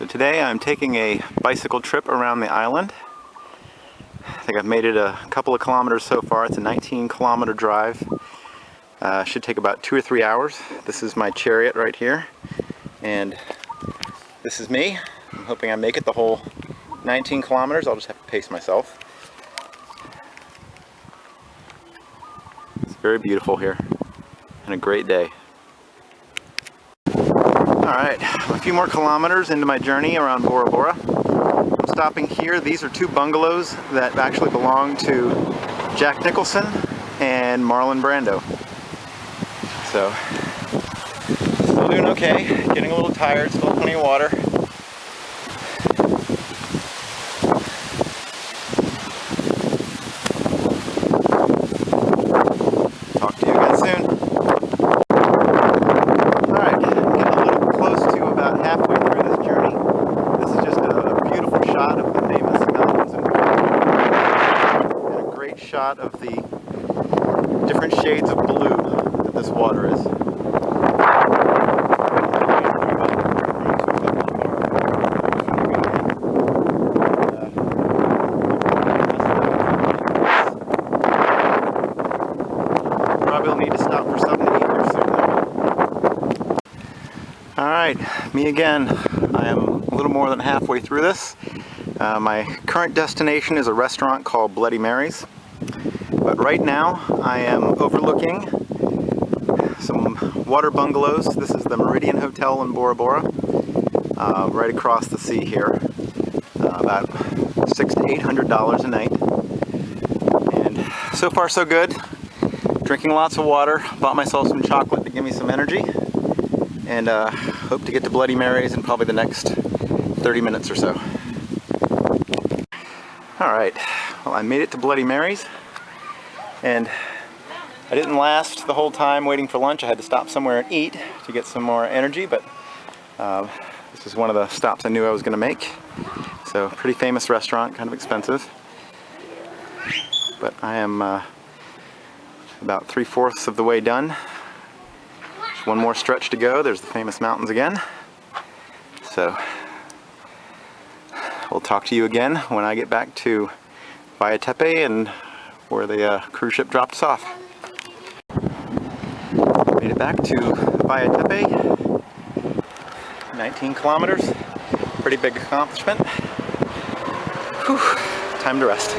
So today I'm taking a bicycle trip around the island. I think I've made it a couple of kilometers so far. It's a 19-kilometer drive. Should take about 2 or 3 hours. This is my chariot right here, and this is me. I'm hoping I make it the whole 19 kilometers. I'll just have to pace myself. It's very beautiful here and a great day. Alright, a few more kilometers into my journey around Bora Bora. I'm stopping here. These are two bungalows that actually belong to Jack Nicholson and Marlon Brando. So, still doing okay. Getting a little tired, still plenty of water. Talk to you again soon. Alright, getting a little close to about halfway through this journey. This is just a beautiful shot of the famous mountains in Bora, and a great shot of the different shades of blue that this water is. Probably need to stop for something to eat here soon. Alright, me again. I am a little more than halfway through this. My current destination is a restaurant called Bloody Mary's. But right now I am overlooking some water bungalows. This is the Meridian Hotel in Bora Bora, right across the sea here. About $600 to $800 a night. And so far so good. Drinking lots of water, bought myself some chocolate to give me some energy, and hope to get to Bloody Mary's in probably the next 30 minutes or so. Alright, well, I made it to Bloody Mary's, and I didn't last the whole time waiting for lunch. I had to stop somewhere and eat to get some more energy, but this is one of the stops I knew I was going to make. So, pretty famous restaurant, kind of expensive, but I am about 3/4 of the way done. Just one more stretch to go. There's the famous mountains again. So we'll talk to you again when I get back to Tepe and where the cruise ship dropped us off. Made it back to Tepe. 19 kilometers. Pretty big accomplishment. Whew. Time to rest.